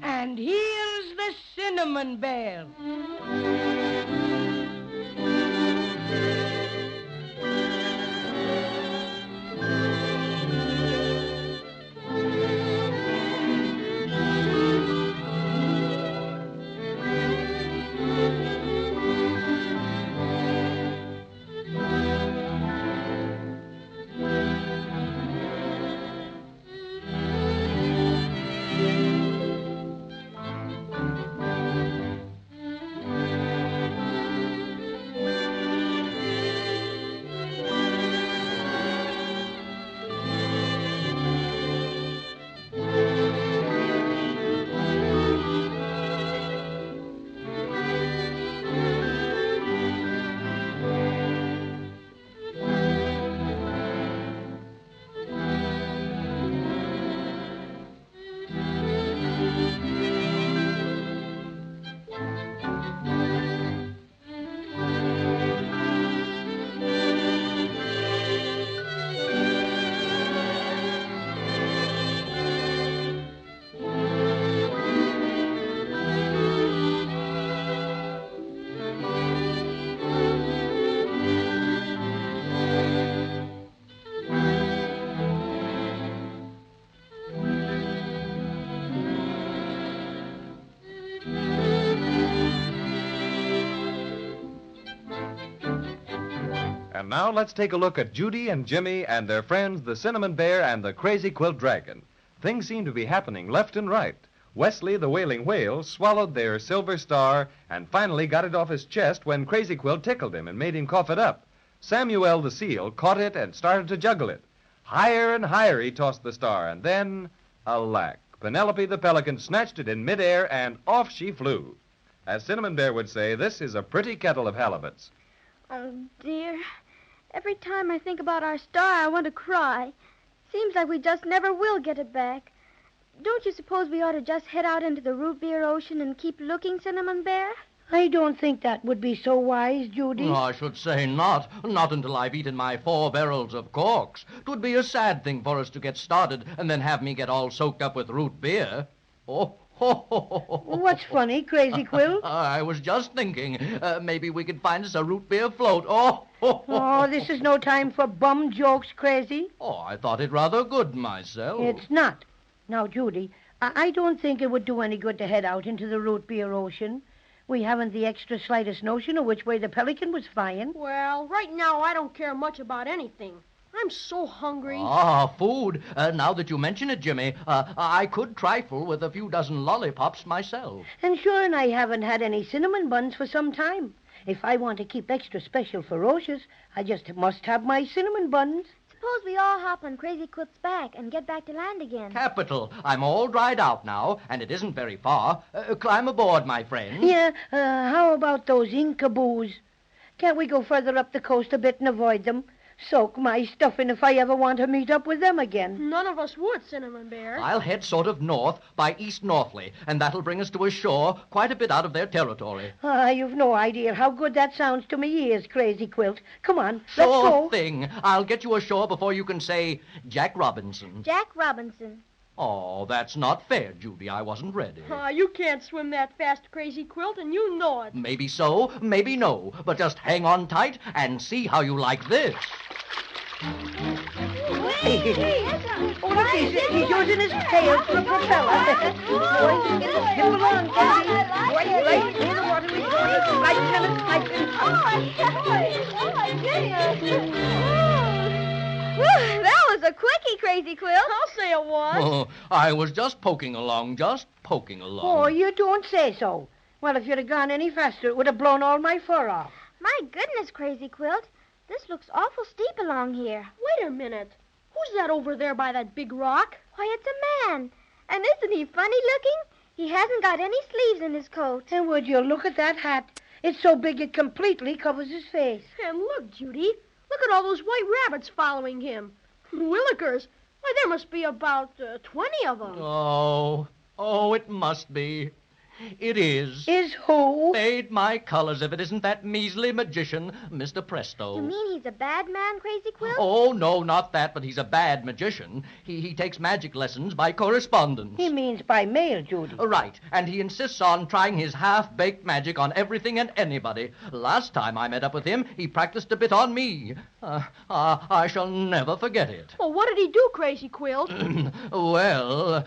And here's the cinnamon bear. And now let's take a look at Judy and Jimmy and their friends, the Cinnamon Bear and the Crazy Quilt Dragon. Things seem to be happening left and right. Wesley, the Wailing Whale, swallowed their silver star and finally got it off his chest when Crazy Quilt tickled him and made him cough it up. Samuel the Seal caught it and started to juggle it. Higher and higher he tossed the star, and then, alack, Penelope the Pelican snatched it in midair and off she flew. As Cinnamon Bear would say, this is a pretty kettle of halibuts. Oh, dear. Every time I think about our star, I want to cry. Seems like we just never will get it back. Don't you suppose we ought to just head out into the root beer ocean and keep looking, Cinnamon Bear? I don't think that would be so wise, Judy. Oh, I should say not. Not until I've eaten my 4 barrels of corks. 'Twould be a sad thing for us to get started and then have me get all soaked up with root beer. Oh, ho, ho, ho, ho. What's funny, Crazy Quilt? I was just thinking, maybe we could find us a root beer float. Oh, ho, ho. Oh, this is no time for bum jokes, Crazy. Oh, I thought it rather good myself. It's not. Now, Judy, I don't think it would do any good to head out into the root beer ocean. We haven't the extra slightest notion of which way the pelican was flying. Well, right now I don't care much about anything. I'm so hungry. Ah, food. Now that you mention it, Jimmy, I could trifle with a few dozen lollipops myself. And sure, and I haven't had any cinnamon buns for some time. If I want to keep extra special ferocious, I just must have my cinnamon buns. Suppose we all hop on Crazy Quilt's back and get back to land again. Capital. I'm all dried out now, and it isn't very far. Climb aboard, my friend. Yeah, how about those Incaboos? Can't we go further up the coast a bit and avoid them? Soak my stuffing if I ever want to meet up with them again. None of us would, Cinnamon Bear. I'll head sort of north by east-northerly, and that'll bring us to a shore quite a bit out of their territory. You've no idea how good that sounds to me ears, Crazy Quilt. Come on, let's Sure go. thing. I'll get you ashore before you can say Jack Robinson. Jack Robinson. Oh, that's not fair, Judy. I wasn't ready. You can't swim that fast, Crazy Quilt, and you know it. Maybe so, maybe no. But just hang on tight and see how you like this. Oh, look, he's using his tail for a propeller. Boy, get along, Crazy. Boy, right through the water he's going to like tennis That was a quickie, Crazy Quilt. I'll say it was. Oh, I was just poking along, Oh, you don't say so. Well, if you'd have gone any faster, it would have blown all my fur off. My goodness, Crazy Quilt. This looks awful steep along here. Wait a minute. Who's that over there by that big rock? Why, it's a man. And isn't he funny looking? He hasn't got any sleeves in his coat. And would you look at that hat? It's so big it completely covers his face. And look, Judy. Look at all those white rabbits following him. Willikers. Why, there must be about 20 of them. Oh, it must be. It is. Is who? Fade my colors if it isn't that measly magician, Mr. Presto. You mean he's a bad man, Crazy Quilt? Oh, no, not that, but he's a bad magician. He takes magic lessons by correspondence. He means by mail, Judy. Right, and he insists on trying his half-baked magic on everything and anybody. Last time I met up with him, he practiced a bit on me. I shall never forget it. Well, what did he do, Crazy Quilt? Well,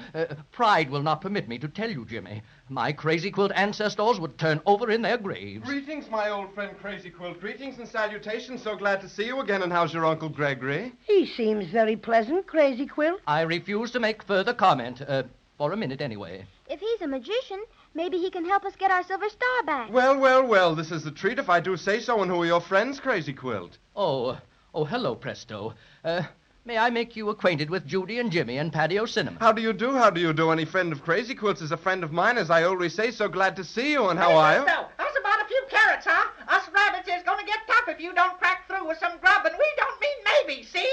pride will not permit me to tell you, Jimmy. My Crazy Quilt ancestors would turn over in their graves. Greetings, my old friend Crazy Quilt. Greetings and salutations. So glad to see you again. And how's your Uncle Gregory? He seems very pleasant, Crazy Quilt. I refuse to make further comment, for a minute anyway. If he's a magician, maybe he can help us get our silver star back. Well. This is a treat if I do say so. And who are your friends, Crazy Quilt? Oh, hello, Presto. May I make you acquainted with Judy and Jimmy and Patio Cinnamon? How do you do? Any friend of Crazy Quilt's is a friend of mine, as I always say. So glad to see you. And how are you? Presto, how's about a few carrots, huh? Us rabbits is gonna get tough if you don't crack through with some grub, and we don't mean maybe, see?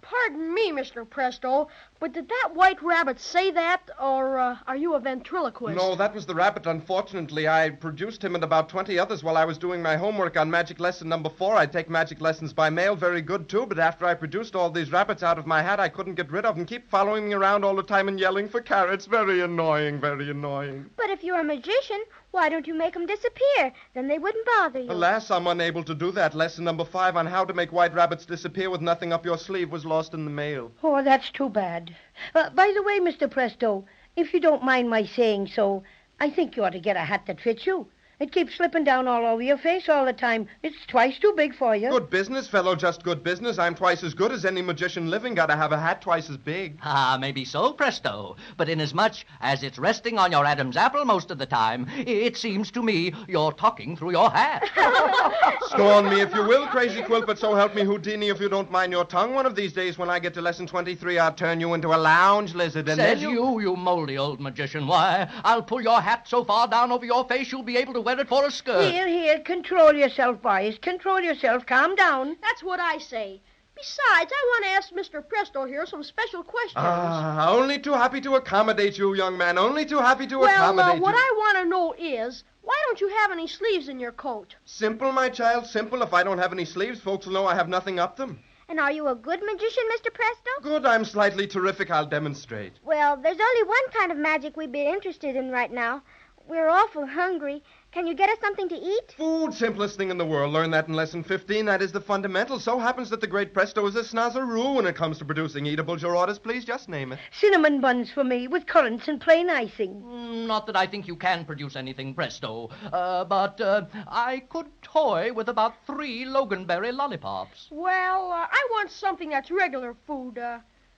Pardon me, Mr. Presto, but did that white rabbit say that, or are you a ventriloquist? No, that was the rabbit, unfortunately. I produced him and about 20 others while I was doing my homework on magic lesson number 4. I take magic lessons by mail, very good, too, but after I produced all these rabbits out of my hat, I couldn't get rid of them. Keep following me around all the time and yelling for carrots. Very annoying, very annoying. But if you're a magician, why don't you make them disappear? Then they wouldn't bother you. Alas, I'm unable to do that. Lesson number 5 on how to make white rabbits disappear with nothing up your sleeve was lost in the mail. Oh, that's too bad. By the way, Mr. Presto, if you don't mind my saying so, I think you ought to get a hat that fits you. It keeps slipping down all over your face all the time. It's twice too big for you. Good business, fellow, just good business. I'm twice as good as any magician living. Gotta have a hat twice as big. Maybe so, Presto. But inasmuch as it's resting on your Adam's apple most of the time, it seems to me you're talking through your hat. Scorn me if you will, Crazy Quilt, but so help me Houdini if you don't mind your tongue. One of these days when I get to lesson 23, I'll turn you into a lounge lizard and Says then you moldy old magician. Why, I'll pull your hat so far down over your face you'll be able to wear it for a skirt. Here, control yourself, boys. Control yourself. Calm down. That's what I say. Besides, I want to ask Mr. Presto here some special questions. Only too happy to accommodate you, young man. Only too happy to accommodate you. What I want to know is, why don't you have any sleeves in your coat? Simple, my child, simple. If I don't have any sleeves, folks will know I have nothing up them. And are you a good magician, Mr. Presto? Good, I'm slightly terrific. I'll demonstrate. Well, there's only one kind of magic we'd be interested in right now. We're awful hungry. Can you get us something to eat? Food, simplest thing in the world. Learn that in lesson 15. That is the fundamental. So happens that the great Presto is a snozzaroo when it comes to producing eatables. Your orders, please, just name it. Cinnamon buns for me with currants and plain icing. Not that I think you can produce anything, Presto, but I could toy with about 3 Loganberry lollipops. Well, I want something that's regular food.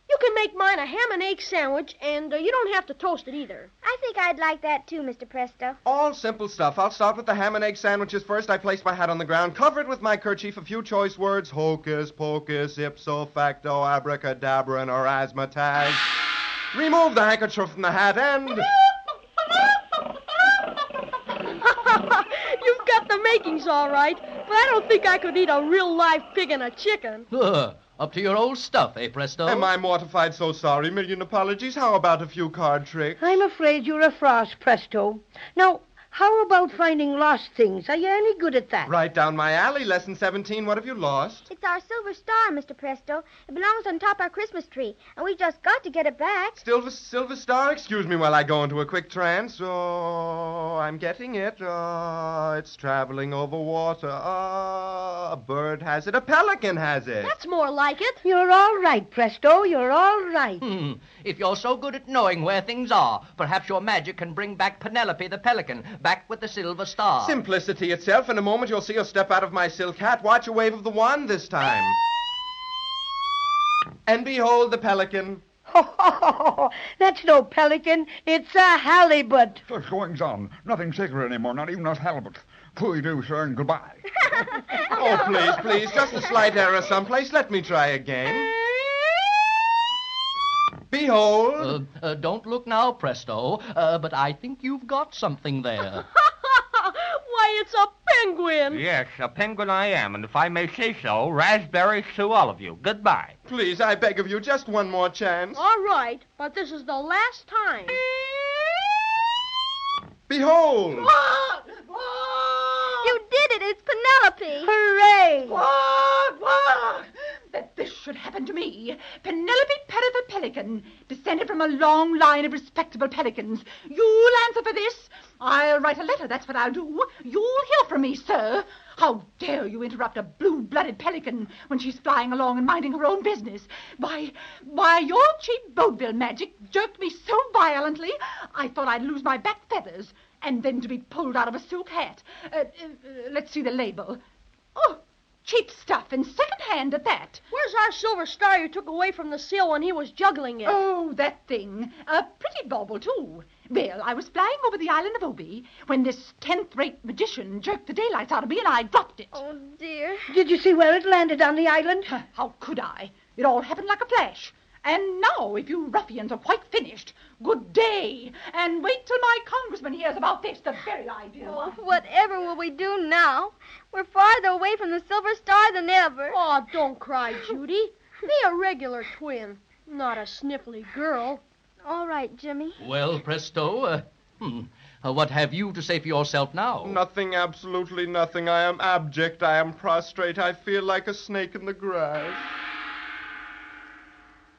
You can make mine a ham and egg sandwich, and you don't have to toast it either. I think I'd like that too, Mr. Presto. All simple stuff. I'll start with the ham and egg sandwiches first. I place my hat on the ground, cover it with my kerchief, a few choice words, hocus pocus, ipso facto, abracadabra, and erasmataz. Remove the handkerchief from the hat and... You've got the makings all right, but I don't think I could eat a real live pig and a chicken. Up to your old stuff, eh, Presto? Am I mortified? So sorry. Million apologies. How about a few card tricks? I'm afraid you're a frost, Presto. Now, how about finding lost things? Are you any good at that? Right down my alley. Lesson 17. What have you lost? It's our silver star, Mr. Presto. It belongs on top our Christmas tree, and we just got to get it back. Silver star? Excuse me while I go into a quick trance. Oh, I'm getting it. Oh, it's traveling over water. Oh, a bird has it. A pelican has it. That's more like it. You're all right, Presto. You're all right. If you're so good at knowing where things are, perhaps your magic can bring back Penelope the pelican, back with the silver star. Simplicity itself. In a moment, you'll see her step out of my silk hat. Watch a wave of the wand this time. And behold the pelican. That's no pelican. It's a halibut. Such goings on. Nothing sacred anymore, not even us halibut. Pooey do, sir, and goodbye. Oh, please. Just a slight error someplace. Let me try again. Behold. Don't look now, Presto, but I think you've got something there. Why, it's a penguin. Yes, a penguin I am, and if I may say so, raspberries to all of you. Goodbye. Please, I beg of you, just one more chance. All right, but this is the last time. Behold! You did it! It's Penelope! Hooray! That this should happen to me, Penelope Pettit the Pelican, descended from a long line of respectable pelicans. You'll answer for this. I'll write a letter, that's what I'll do. You'll hear from me, sir. How dare you interrupt a blue-blooded pelican when she's flying along and minding her own business? Why, your cheap vaudeville magic jerked me so violently, I thought I'd lose my back feathers, and then to be pulled out of a silk hat. Let's see the label. Oh, cheap stuff, and second-hand at that. Where's our silver star you took away from the seal when he was juggling it? Oh, that thing. A pretty bauble, too. Well, I was flying over the island of Obi when this 10th-rate magician jerked the daylights out of me and I dropped it. Oh, dear. Did you see where it landed on the island? How could I? It all happened like a flash. And now, if you ruffians are quite finished, good day. And wait till my congressman hears about this, the very idea. Oh, whatever will we do now? We're farther away from the Silver Star than ever. Oh, don't cry, Judy. Be a regular twin, not a sniffly girl. All right, Jimmy. Well, Presto, what have you to say for yourself now? Nothing, absolutely nothing. I am abject. I am prostrate. I feel like a snake in the grass.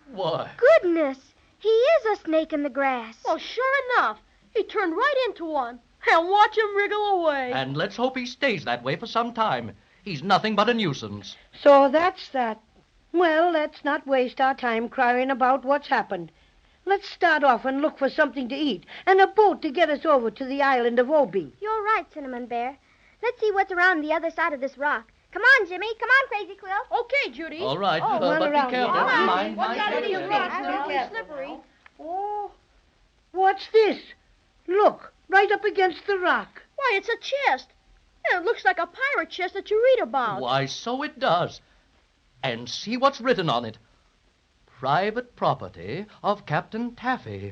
What? Goodness, he is a snake in the grass. Well, sure enough. He turned right into one. And watch him wriggle away. And let's hope he stays that way for some time. He's nothing but a nuisance. So that's that. Well, let's not waste our time crying about what's happened. Let's start off and look for something to eat and a boat to get us over to the island of Obi. You're right, Cinnamon Bear. Let's see what's around the other side of this rock. Come on, Jimmy. Come on, Crazy Quill. Okay, Judy. All right, run but around. be careful. All right. Mind Watch out, careful. these rocks. They're Careful. really slippery. Oh, what's this? Look, right up against the rock. Why, it's a chest. And it looks like a pirate chest that you read about. Why, so it does. And see what's written on it. Private property of Captain Taffy.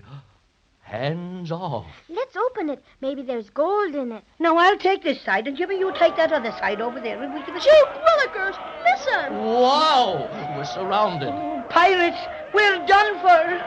Hands off. Let's open it. Maybe there's gold in it. Now, I'll take this side, and Jimmy, you take that other side over there, and we can... Gee willikers, listen. Wow! We're surrounded. Pirates, we're done for.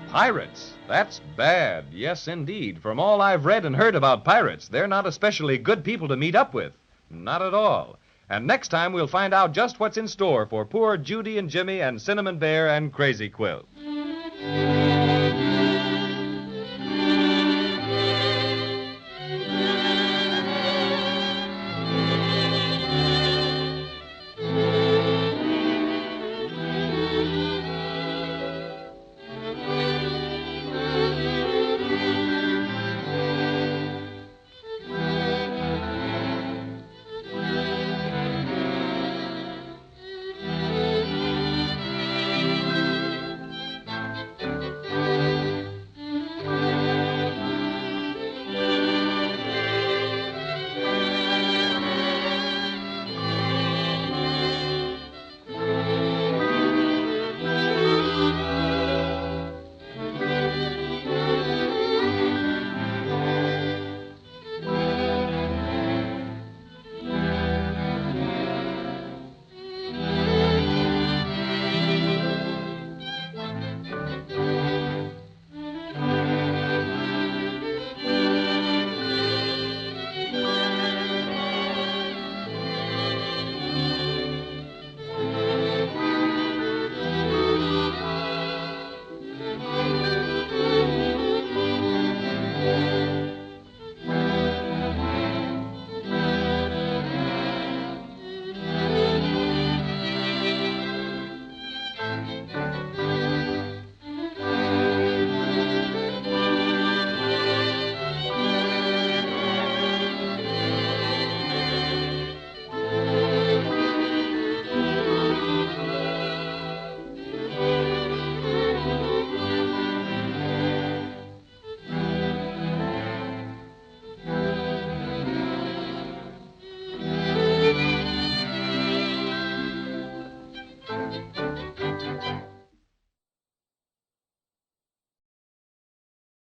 Pirates. That's bad. Yes, indeed. From all I've read and heard about pirates, they're not especially good people to meet up with. Not at all. And next time we'll find out just what's in store for poor Judy and Jimmy and Cinnamon Bear and Crazy Quill.